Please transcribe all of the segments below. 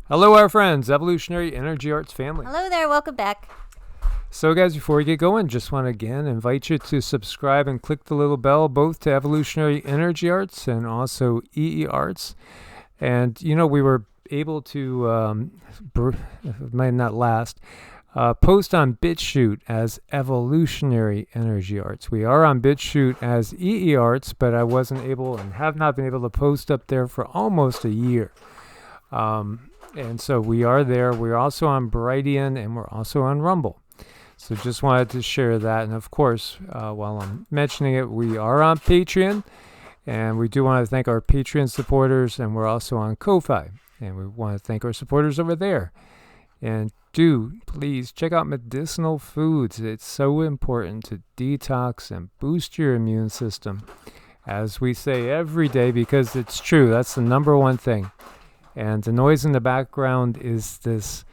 Hello, our friends, Evolutionary Energy Arts family. Hello there, welcome back. So, guys, before we get going, just want to again invite you to subscribe and click the little bell, both to Evolutionary Energy Arts and also EEARTS. And, you know, we were able to, it might not last, post on Bitchute as Evolutionary Energy Arts. We are on Bitchute as EEARTS, but I wasn't able and have not been able to post up there for almost a year. And so we are there. We're also on Brighteon and we're also on Rumble. So just wanted to share that. And of course, while I'm mentioning it, we are on Patreon. And we do want to thank our Patreon supporters. And we're also on Ko-Fi. And we want to thank our supporters over there. And do please check out Medicinal Foods. It's so important to detox and boost your immune system, as we say every day, because it's true. That's the number one thing. And the noise in the background is this,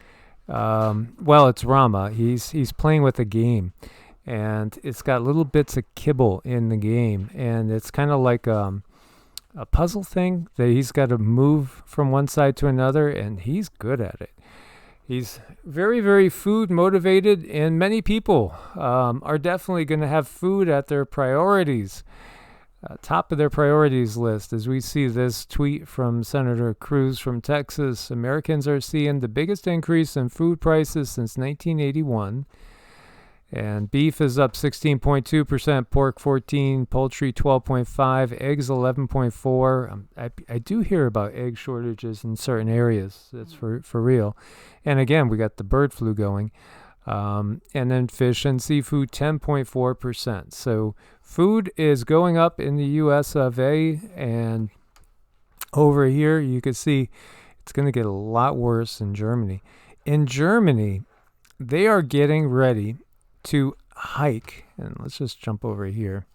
it's Rama. He's playing with a game. And it's got little bits of kibble in the game. And it's kind of like a puzzle thing that he's got to move from one side to another. And he's good at it. He's very, very food motivated. And many people are definitely going to have food at their priorities. Top of their priorities list, as we see this tweet from Senator Cruz from Texas. Americans are seeing the biggest increase in food prices since 1981. And beef is up 16.2%, pork 14%, poultry 12.5%, eggs 11.4%. I do hear about egg shortages in certain areas. That's for real. And again, we got the bird flu going. And then fish and seafood 10.4%. So food is going up in the US of A, and over here you can see it's going to get a lot worse in Germany. In Germany, they are getting ready to hike, and let's just jump over here.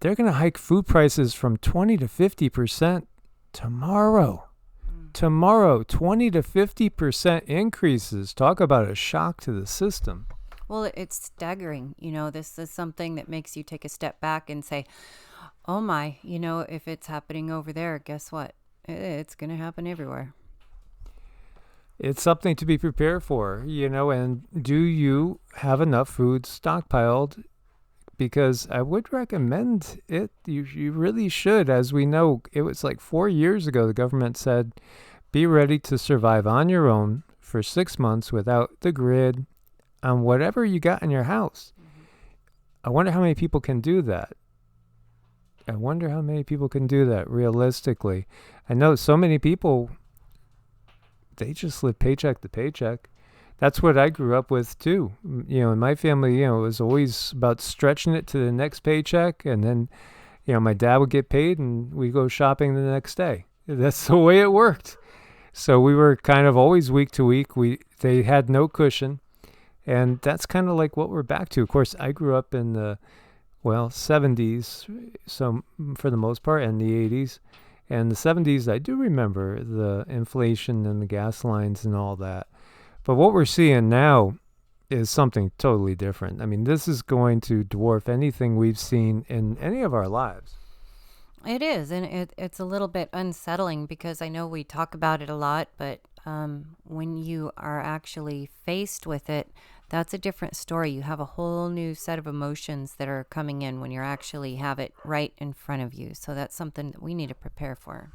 They're going to hike food prices from 20 to 50% tomorrow. Tomorrow, 20 to 50% increases. Talk about a shock to the system. Well, it's staggering. You know, this is something that makes you take a step back and say, oh my, you know, if it's happening over there, guess what? It's going to happen everywhere. It's something to be prepared for, you know, and do you have enough food stockpiled? Because I would recommend it. You really should. As we know, it was like 4 years ago, the government said, be ready to survive on your own for 6 months without the grid on whatever you got in your house. Mm-hmm. I wonder how many people can do that. Realistically. I know so many people, they just live paycheck to paycheck. That's what I grew up with too. You know, in my family, you know, it was always about stretching it to the next paycheck. And then, you know, my dad would get paid and we'd go shopping the next day. That's the way it worked. So we were kind of always week to week. They had no cushion. And that's kind of like what we're back to. Of course, I grew up in the, 70s, so for the most part, and the 80s. And the 70s, I do remember the inflation and the gas lines and all that. But what we're seeing now is something totally different. I mean, this is going to dwarf anything we've seen in any of our lives. It is, and it's a little bit unsettling because I know we talk about it a lot, but when you are actually faced with it, that's a different story. You have a whole new set of emotions that are coming in when you actually have it right in front of you. So that's something that we need to prepare for.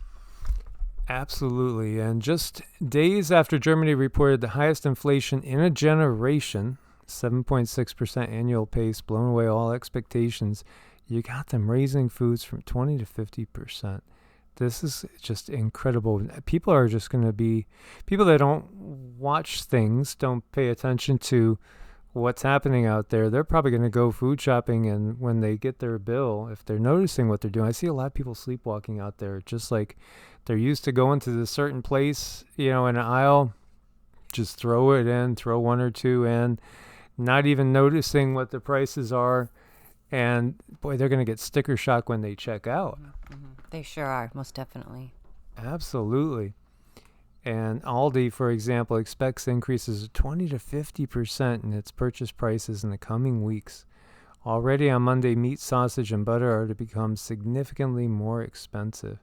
Absolutely. And just days after Germany reported the highest inflation in a generation, 7.6% annual pace, blown away all expectations, you got them raising foods from 20 to 50%. This is just incredible. People are just going to be, people that don't watch things, don't pay attention to what's happening out there. They're probably going to go food shopping, and when they get their bill, if they're noticing what they're doing, I see a lot of people sleepwalking out there, just like they're used to going to this certain place, you know, in an aisle, just throw it in, throw one or two in, not even noticing what the prices are. And boy, they're going to get sticker shock when they check out. Mm-hmm. They sure are, most definitely. Absolutely. And Aldi, for example, expects increases of 20 to 50% in its purchase prices in the coming weeks. Already on Monday, meat, sausage, and butter are to become significantly more expensive.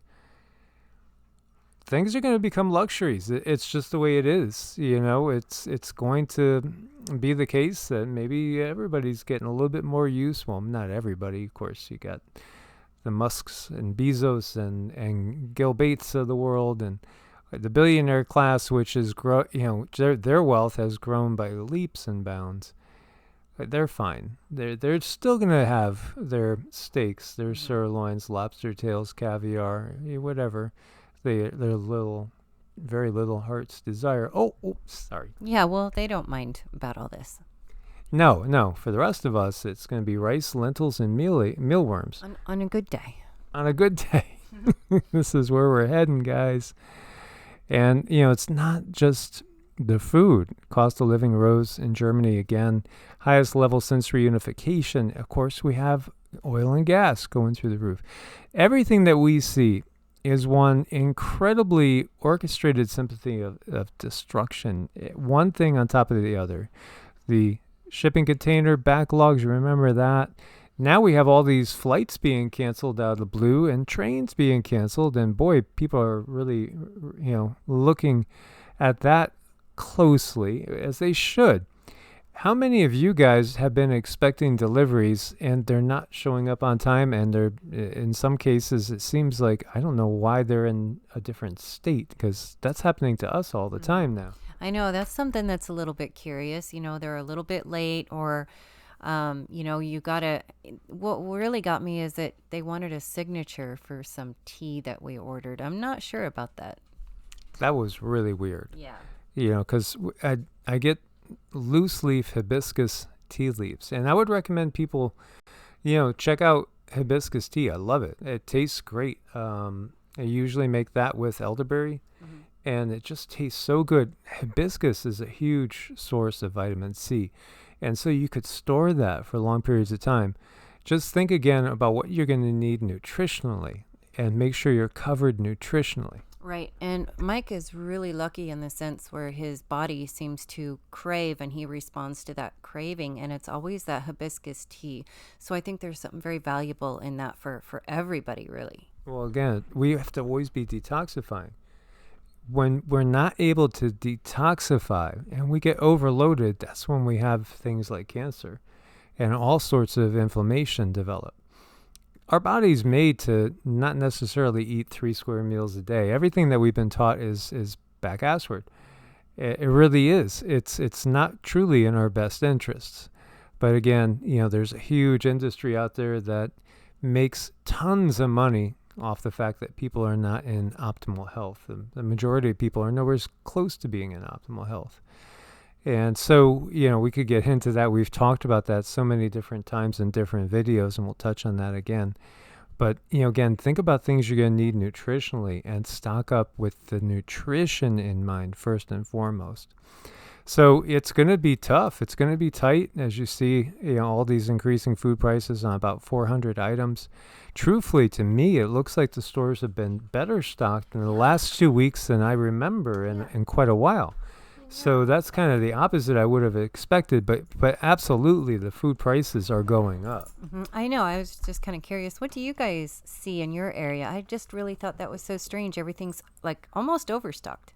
things are going to become luxuries. It's just the way it is. It's going to be the case that maybe everybody's getting a little bit more use. Well, not everybody, of course. You got the Musks and Bezos and Gil Bates of the world, and the billionaire class, which is their wealth has grown by leaps and bounds. They're fine. They're still gonna have their steaks, their sirloins, lobster tails, caviar, whatever their very little hearts desire. Oh, sorry. Yeah, well, they don't mind about all this. No. For the rest of us, it's gonna be rice, lentils, and mealworms. On a good day. On a good day. This is where we're heading, guys. And it's not just the food. Cost of living rose in Germany again. Highest level since reunification. Of course, we have oil and gas going through the roof. Everything that we see is one incredibly orchestrated symphony of destruction. One thing on top of the other. The shipping container backlogs, remember that? Now we have all these flights being canceled out of the blue and trains being canceled. And boy, people are really, looking at that closely, as they should. How many of you guys have been expecting deliveries and they're not showing up on time, and they're, in some cases, it seems like, I don't know why they're in a different state, because that's happening to us all the time now. I know, that's something that's a little bit curious. They're a little bit late, or you gotta, what really got me is that they wanted a signature for some tea that we ordered. I'm not sure about that. That was really weird. Yeah. Because I get loose leaf hibiscus tea leaves, and I would recommend people, check out hibiscus tea. I love it. It tastes great. I usually make that with elderberry, and it just tastes so good. Hibiscus is a huge source of vitamin C, and so you could store that for long periods of time. Just think again about what you're going to need nutritionally, and make sure you're covered nutritionally. Right. And Mike is really lucky in the sense where his body seems to crave, and he responds to that craving. And it's always that hibiscus tea. So I think there's something very valuable in that for everybody, really. Well, again, we have to always be detoxifying. When we're not able to detoxify and we get overloaded, that's when we have things like cancer and all sorts of inflammation develop. Our body's made to not necessarily eat 3 square meals a day. Everything that we've been taught is back assward. It really is. It's not truly in our best interests. But again, there's a huge industry out there that makes tons of money off the fact that people are not in optimal health. The majority of people are nowhere close to being in optimal health. And so, we could get into that. We've talked about that so many different times in different videos, and we'll touch on that again. But, again, think about things you're going to need nutritionally and stock up with the nutrition in mind first and foremost. So it's going to be tough. It's going to be tight, as you see, all these increasing food prices on about 400 items. Truthfully, to me, it looks like the stores have been better stocked in the last 2 weeks than I remember in quite a while. So that's kind of the opposite I would have expected, but absolutely the food prices are going up. I know. I was just kind of curious. What do you guys see in your area? I just really thought that was so strange. Everything's like almost overstocked.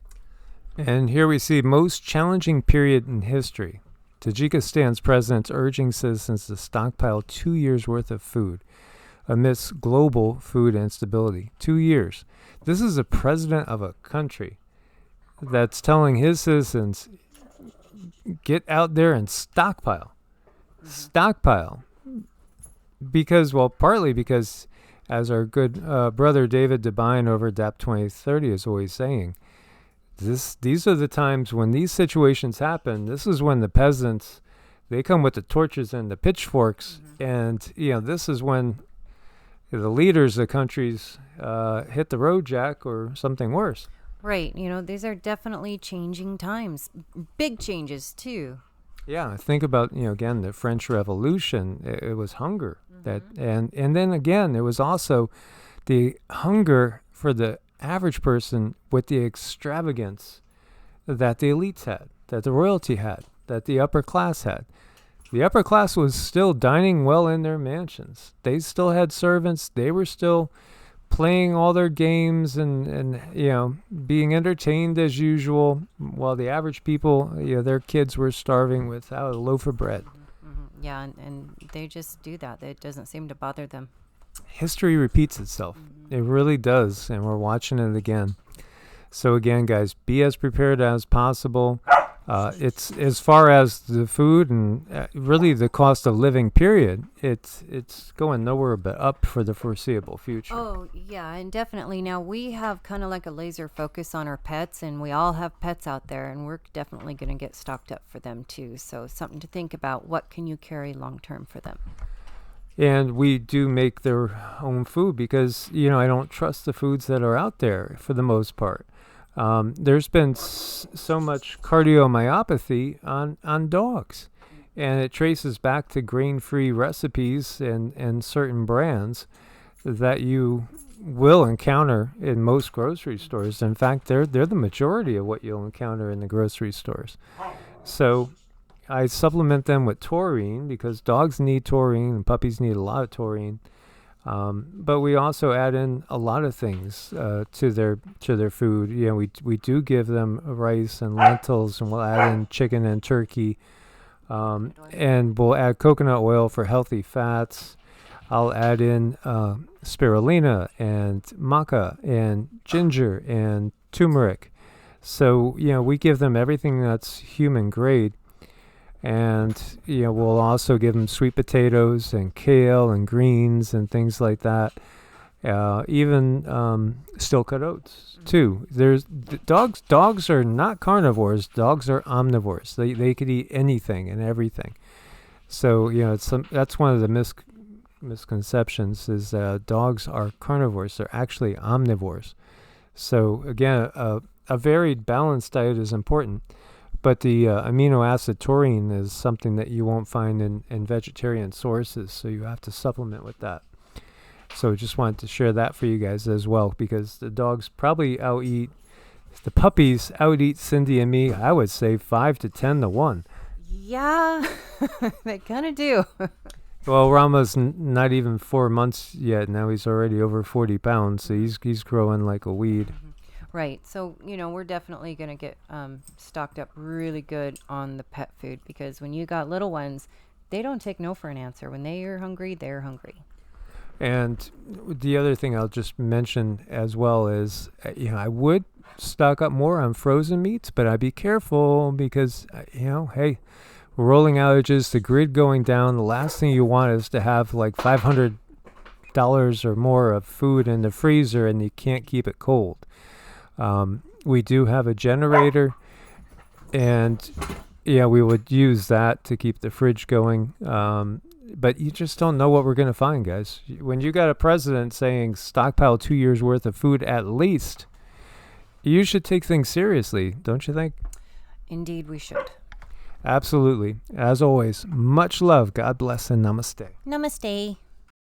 And here we see most challenging period in history. Tajikistan's president urging citizens to stockpile 2 years' worth of food amidst global food instability. 2 years. This is a president of a country that's telling his citizens, get out there and stockpile. Stockpile. Because, partly because, as our good brother David Devine over DAP 2030 is always saying, these are the times when these situations happen. This is when the peasants, they come with the torches and the pitchforks, and this is when the leaders of countries hit the road jack or something worse. Right. These are definitely changing times. Big changes, too. Yeah. Think about, again, the French Revolution. It was hunger. And then, again, there was also the hunger for the average person with the extravagance that the elites had, that the royalty had, that the upper class had. The upper class was still dining well in their mansions. They still had servants. They were still playing all their games and being entertained as usual, while the average people, their kids were starving without a loaf of bread. Yeah, and they just do that. It doesn't seem to bother them. History repeats itself. It really does, and we're watching it again. So again, guys, be as prepared as possible. It's as far as the food and really the cost of living, period. It's going nowhere but up for the foreseeable future. Oh, yeah, and definitely. Now, we have kind of like a laser focus on our pets, and we all have pets out there, and we're definitely going to get stocked up for them, too. So something to think about. What can you carry long-term for them? And we do make their own food because, I don't trust the foods that are out there for the most part. There's been so much cardiomyopathy on dogs, and it traces back to grain-free recipes and certain brands that you will encounter in most grocery stores. In fact, they're the majority of what you'll encounter in the grocery stores. So I supplement them with taurine because dogs need taurine and puppies need a lot of taurine. But we also add in a lot of things to their food. We do give them rice and lentils, and we'll add in chicken and turkey, and we'll add coconut oil for healthy fats. I'll add in spirulina and maca and ginger and turmeric. So we give them everything that's human grade. And we'll also give them sweet potatoes and kale and greens and things like that. Even still-cut oats too. Dogs are not carnivores. Dogs are omnivores. They could eat anything and everything. So that's one of the misconceptions is that dogs are carnivores. They're actually omnivores. So again, a varied, balanced diet is important. But the amino acid taurine is something that you won't find in vegetarian sources, so you have to supplement with that. So just wanted to share that for you guys as well, because the dogs probably the puppies out-eat Cindy and me, I would say 5 to 10 to 1. Yeah, they kind of do. Well, Rama's not even 4 months yet. Now he's already over 40 pounds, so he's growing like a weed. Right. So, we're definitely going to get stocked up really good on the pet food, because when you got little ones, they don't take no for an answer. When they are hungry, they're hungry. And the other thing I'll just mention as well is, I would stock up more on frozen meats, but I'd be careful because, hey, rolling outages, the grid going down, the last thing you want is to have like $500 or more of food in the freezer and you can't keep it cold. We do have a generator, and we would use that to keep the fridge going. But you just don't know what we're going to find, guys. When you got a president saying stockpile 2 years worth of food at least, you should take things seriously, don't you think? Indeed, we should. Absolutely. As always, much love. God bless and namaste. Namaste.